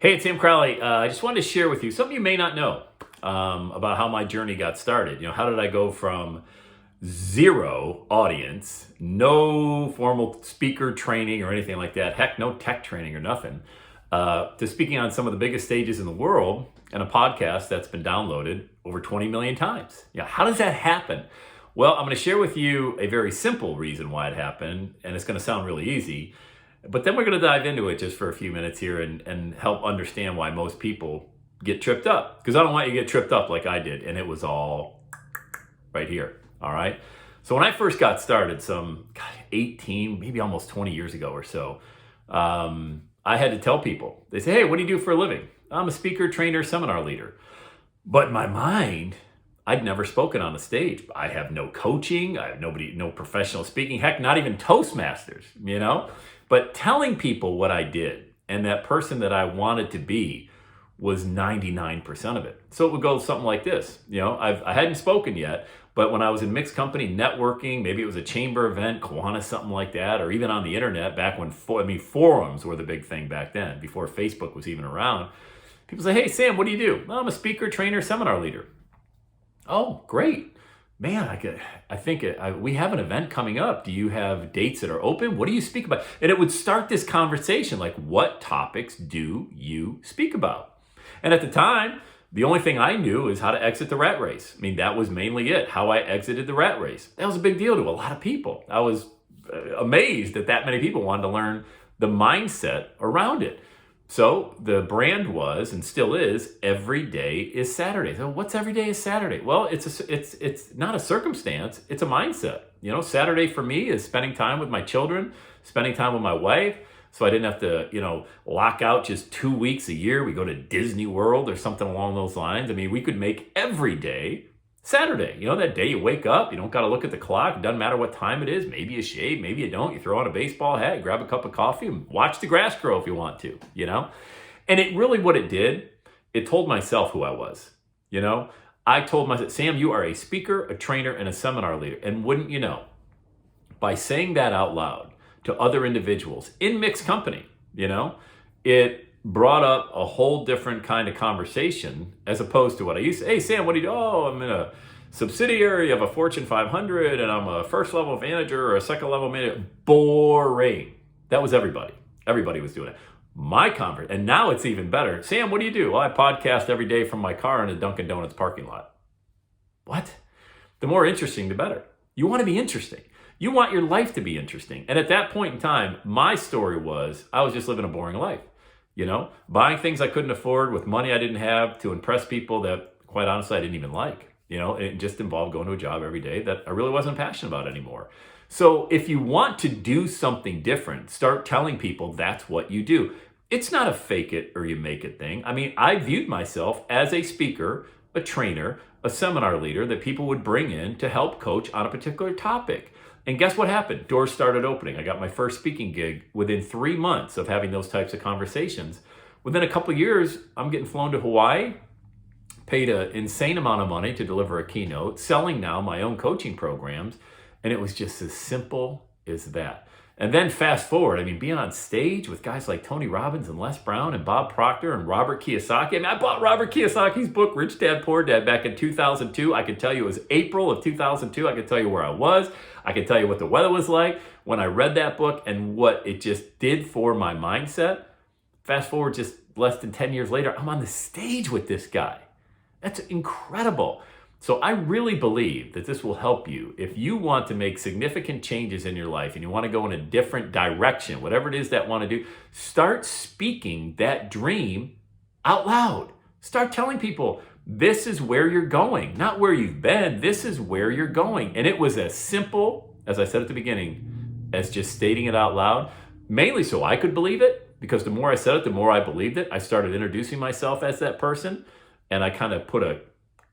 Hey, it's Sam Crowley. I just wanted to share with you something you may not know about how my journey got started. How did I go from zero audience, no formal speaker training or anything like that, heck, no tech training or nothing, to speaking on some of the biggest stages in the world and a podcast that's been downloaded over 20 million times? How does that happen? Well, I'm going to share with you a very simple reason why it happened, and it's going to sound really easy. But then we're going to dive into it just for a few minutes here and help understand why most people get tripped up. Because I don't want you to get tripped up like I did. And it was all right here. All right. So when I first got started, 18, maybe almost 20 years ago or so, I had to tell people. They say, hey, what do you do for a living? I'm a speaker, trainer, seminar leader. But in my mind, I'd never spoken on a stage. I have no coaching. I have no professional speaking. Heck, not even Toastmasters, But telling people what I did and that person that I wanted to be was 99% of it. So it would go something like this. I hadn't spoken yet, but when I was in mixed company networking, maybe it was a chamber event, Kiwanis, something like that, or even on the internet back when, forums were the big thing back then, before Facebook was even around. People say, hey, Sam, what do you do? Well, I'm a speaker, trainer, seminar leader. Oh, great. Man, we have an event coming up. Do you have dates that are open? What do you speak about? And it would start this conversation like, what topics do you speak about? And at the time, the only thing I knew is how to exit the rat race. That was mainly it, how I exited the rat race. That was a big deal to a lot of people. I was amazed that many people wanted to learn the mindset around it. So the brand was, and still is, every day is Saturday. So what's every day is Saturday? Well, it's not a circumstance, it's a mindset. Saturday for me is spending time with my children, spending time with my wife. So I didn't have to, lock out just 2 weeks a year. We go to Disney World or something along those lines. We could make every day Saturday. That day you wake up, you don't got to look at the clock. It doesn't matter what time it is. Maybe you shave, maybe you don't. You throw on a baseball hat, grab a cup of coffee, and watch the grass grow if you want to, And it really, what it did, it told myself who I was, I told myself, Sam, you are a speaker, a trainer, and a seminar leader. And wouldn't you know, by saying that out loud to other individuals in mixed company, it brought up a whole different kind of conversation as opposed to what I used to. Hey, Sam, what do you do? Oh, I'm in a subsidiary of a Fortune 500 and I'm a first level manager or a second level manager. Boring. That was everybody. Everybody was doing it. And now it's even better. Sam, what do you do? Well, I podcast every day from my car in a Dunkin' Donuts parking lot. What? The more interesting, the better. You want to be interesting. You want your life to be interesting. And at that point in time, my story was I was just living a boring life. Buying things I couldn't afford with money I didn't have to impress people that, quite honestly, I didn't even like. It just involved going to a job every day that I really wasn't passionate about anymore. So if you want to do something different, start telling people that's what you do. It's not a fake it or you make it thing. I viewed myself as a speaker, a trainer, a seminar leader that people would bring in to help coach on a particular topic. And guess what happened? Doors started opening. I got my first speaking gig within 3 months of having those types of conversations. Within a couple of years, I'm getting flown to Hawaii, paid an insane amount of money to deliver a keynote, selling now my own coaching programs. And it was just as simple as that. And then fast forward, being on stage with guys like Tony Robbins and Les Brown and Bob Proctor and Robert Kiyosaki. I bought Robert Kiyosaki's book, Rich Dad, Poor Dad, back in 2002. I can tell you it was April of 2002. I can tell you where I was. I can tell you what the weather was like when I read that book and what it just did for my mindset. Fast forward just less than 10 years later, I'm on the stage with this guy. That's incredible. So I really believe that this will help you if you want to make significant changes in your life and you want to go in a different direction, whatever it is that want to do, start speaking that dream out loud. Start telling people this is where you're going, not where you've been. This is where you're going. And it was as simple, as I said at the beginning, as just stating it out loud, mainly so I could believe it, because the more I said it, the more I believed it. I started introducing myself as that person, and I kind of put a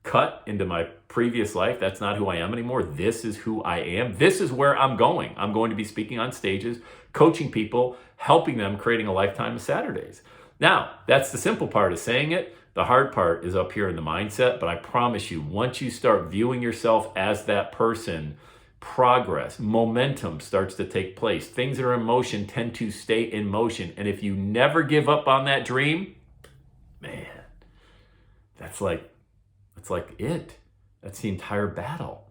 cut into my previous life. That's not who I am anymore. This is who I am. This is where I'm going. I'm going to be speaking on stages, coaching people, helping them, creating a lifetime of Saturdays. Now, that's the simple part of saying it. The hard part is up here in the mindset, but I promise you, once you start viewing yourself as that person, progress, momentum starts to take place. Things that are in motion tend to stay in motion. And if you never give up on that dream, man, that's like it. That's the entire battle,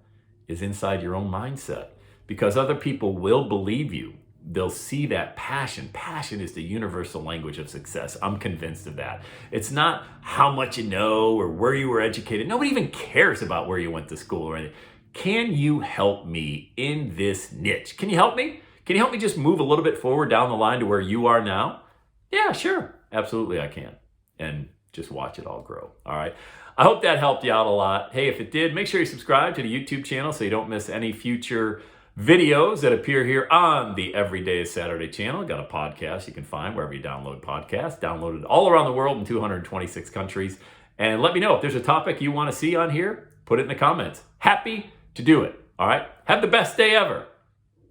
is inside your own mindset. Because other people will believe you. They'll see that passion. Passion is the universal language of success. I'm convinced of that. It's not how much you know or where you were educated. Nobody even cares about where you went to school or anything. Can you help me in this niche? Can you help me? Can you help me just move a little bit forward down the line to where you are now? Yeah, sure. Absolutely, I can. And just watch it all grow. All right. I hope that helped you out a lot. Hey, if it did, make sure you subscribe to the YouTube channel so you don't miss any future videos that appear here on the Everyday Saturday channel. Got a podcast you can find wherever you download podcasts. Downloaded all around the world in 226 countries. And let me know if there's a topic you want to see on here. Put it in the comments. Happy to do it. All right. Have the best day ever.